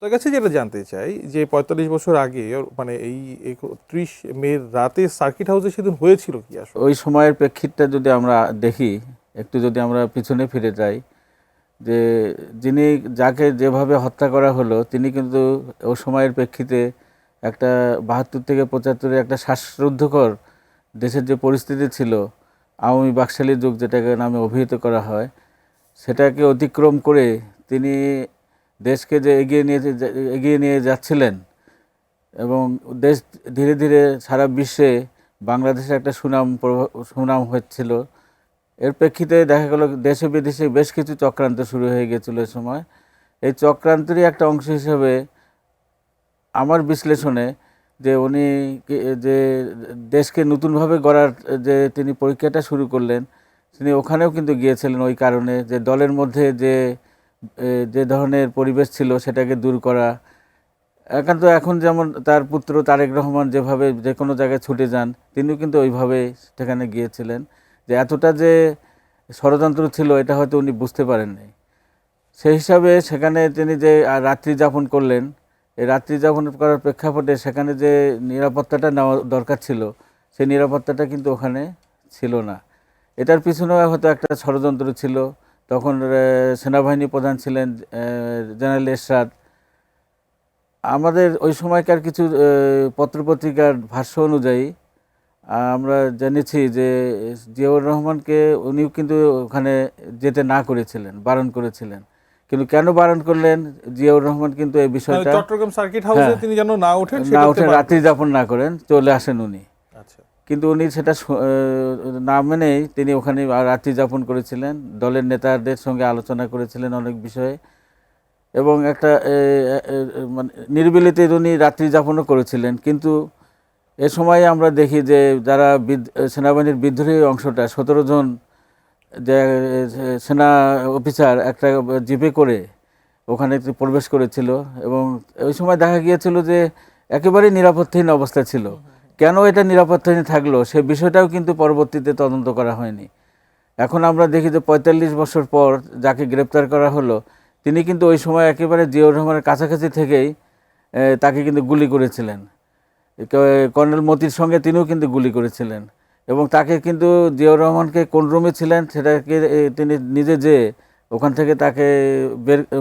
তোর কাছে যেটা জানতে চাই যে ৪৫ বছর আগে মানে এই ৩১ মের রাতে সার্কিট হাউসে সেদিন হয়েছিল কি আসলে? ওই সময়ের প্রেক্ষিতটা যদি আমরা দেখি, একটু যদি আমরা পিছনে ফিরে যাই, যে যিনি যাকে যেভাবে হত্যা করা হলো তিনি কিন্তু ওই সময়ের প্রেক্ষিতে একটা ৭২ থেকে ৭৫-এর একটা শ্বাসরুদ্ধকর দেশের যে পরিস্থিতি ছিল, আওয়ামী বাকশালী যুগ যেটাকে নামে অভিহিত করা হয়, সেটাকে অতিক্রম করে তিনি দেশকে যে এগিয়ে নিয়ে যাচ্ছিলেন এবং দেশ ধীরে ধীরে সারা বিশ্বে বাংলাদেশের একটা সুনাম হচ্ছিল। এর প্রেক্ষিতে দেখা গেল দেশে বিদেশে বেশ কিছু চক্রান্ত শুরু হয়ে গেছিল এই সময়। এই চক্রান্তেরই একটা অংশ হিসেবে আমার বিশ্লেষণে যে উনি যে দেশকে নতুনভাবে গড়ার যে তিনি প্রক্রিয়াটা শুরু করলেন, তিনি ওখানেও কিন্তু গিয়েছিলেন ওই কারণে যে দলের মধ্যে যে ধরনের পরিবেশ ছিল সেটাকে দূর করা। একান্ত এখন যেমন তার পুত্র তারেক রহমান যেভাবে যে কোনো জায়গায় ছুটে যান, তিনিও কিন্তু ওইভাবে সেখানে গিয়েছিলেন। যে এতটা যে ষড়যন্ত্র ছিল এটা হয়তো উনি বুঝতে পারেননি। সেই হিসাবে সেখানে তিনি যে রাত্রি যাপন করলেন, এই রাত্রি যাপন করার প্রেক্ষাপটে সেখানে যে নিরাপত্তাটা নেওয়া দরকার ছিল, সেই নিরাপত্তাটা কিন্তু ওখানে ছিল না। এটার পিছনেও হয়তো একটা ষড়যন্ত্র ছিল। তখন সেনাবাহিনী প্রধান ছিলেন জেনারেল এরশাদ। আমাদের ওই সময়কার কিছু পত্রপত্রিকার ভাষ্য অনুযায়ী আমরা জেনেছি যে জিয়াউর রহমানকে উনিও কিন্তু ওখানে যেতে না করেছিলেন, বারণ করেছিলেন। কিন্তু কেন বারণ করলেন, জিয়াউর রহমান কিন্তু এই বিষয়টা চট্টগ্রাম সার্কিট হাউসে তিনি যেন না ওঠেন, রাত্রি যাপন না করেন, চলে আসেন উনি। কিন্তু উনি সেটা না মেনেই তিনি ওখানে রাত্রি যাপন করেছিলেন, দলের নেতাদের সঙ্গে আলোচনা করেছিলেন অনেক বিষয়ে, এবং একটা মানে নির্বিলিতে উনি রাত্রি যাপনও করেছিলেন। কিন্তু এ সময়ে আমরা দেখি যে যারা সেনাবাহিনীর বিদ্রোহী অংশটা ১৭ জন যে সেনা অফিসার একটা জিপে করে ওখানে প্রবেশ করেছিল, এবং ওই সময় দেখা গিয়েছিল যে একেবারেই নিরাপত্তাহীন অবস্থা ছিল। কেন এটা নিরাপত্তাহীন থাকলো সে বিষয়টাও কিন্তু পরবর্তীতে তদন্ত করা হয়নি। এখন আমরা দেখি যে ৪৫ বছর পর যাকে গ্রেপ্তার করা হলো, তিনি কিন্তু ওই সময় একেবারে জিয়াউর রহমানের কাছাকাছি থেকেই তাকে কিন্তু গুলি করেছিলেন। কর্নেল মতির সঙ্গে তিনিও কিন্তু গুলি করেছিলেন, এবং তাকে কিন্তু জিয়াউর রহমানকে কোন রুমে ছিলেন সেটাকে তিনি নিজে ওখান থেকে তাকে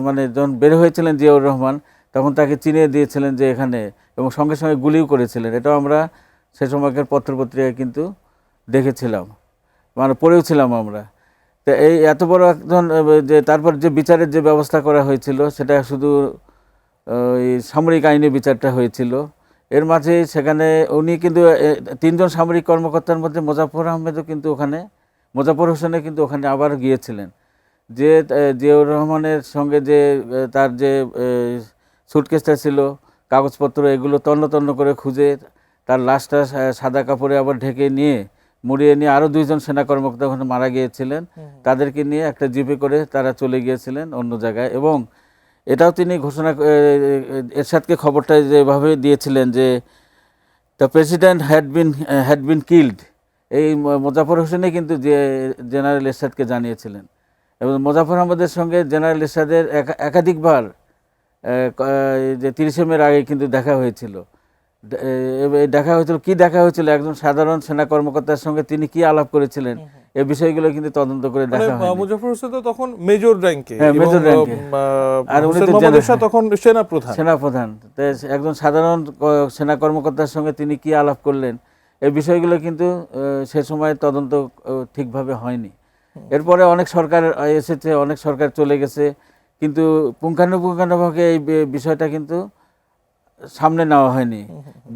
মানে যখন বের হয়েছিলেন জিয়াউর রহমান, তখন তাকে চিনিয়ে দিয়েছিলেন যে এখানে, এবং সঙ্গে সঙ্গে গুলিও করেছিলেন। এটাও আমরা সে সময়কার পত্রপত্রিকায় কিন্তু দেখেছিলাম, মানে পড়েওছিলাম আমরা। তো এই এত বড় একজন যে তারপর যে বিচারের যে ব্যবস্থা করা হয়েছিল সেটা শুধু ওই সামরিক আইনে বিচারটা হয়েছিল। এর মাঝে সেখানে উনি কিন্তু ৩ জন সামরিক কর্মকর্তার মধ্যে মোজাফফর আহমেদও কিন্তু ওখানে, মোজাফফর হোসেনও কিন্তু ওখানে আবার গিয়েছিলেন। যে জিয়াউর রহমানের সঙ্গে যে তার যে সুটকেসটা ছিল, কাগজপত্র, এগুলো তন্ন তন্ন করে খুঁজে তার লাশটা সাদা কাপড়ে আবার ঢেকে নিয়ে মুড়িয়ে নিয়ে আরও ২ জন সেনা কর্মকর্তা ওখানে মারা গিয়েছিলেন, তাদেরকে নিয়ে একটা জিপে করে তারা চলে গিয়েছিলেন অন্য জায়গায়। এবং এটাও তিনি ঘোষণা এরশাদকে খবরটা যেভাবে দিয়েছিলেন যে the president had been killed, এই মোজাফফর হোসেনই কিন্তু জেনারেল এরশাদকে জানিয়েছিলেন। এবং মোজাফফর আহমদের সঙ্গে জেনারেল এরশাদের একাধিকবার যে ৩০ মের আগে কিন্তু দেখা হয়েছিল। কি দেখা হয়েছিল, একজন সাধারণ সেনা কর্মকর্তার সঙ্গে তিনি কি আলাপ করেছিলেন, এই বিষয়গুলো কিন্তু তদন্ত করে দেখা হয়। মুজাফফর হোসেন তো তখন মেজর র্যাঙ্কে, মেজর র্যাঙ্কে, আর উনি তখন সেনাপ্রধান। একজন সাধারণ সেনা কর্মকর্তার সঙ্গে তিনি কি আলাপ করলেন, এই বিষয়গুলো কিন্তু সে সময় তদন্ত ঠিকভাবে হয়নি। এরপরে অনেক সরকার এসেছে, অনেক সরকার চলে গেছে, কিন্তু পুঙ্খানুপুঙ্খানুভাবে এই বিষয়টা কিন্তু সামনে নেওয়া হয়নি।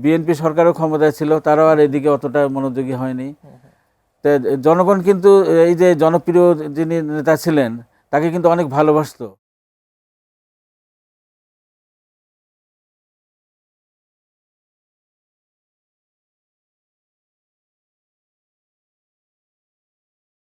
বিএনপি সরকারও ক্ষমতায় ছিল, তারাও আর এদিকে অতটা মনোযোগী হয়নি। জনগণ কিন্তু এই যে জনপ্রিয় যিনি নেতা ছিলেন তাকে কিন্তু অনেক ভালোবাসতো।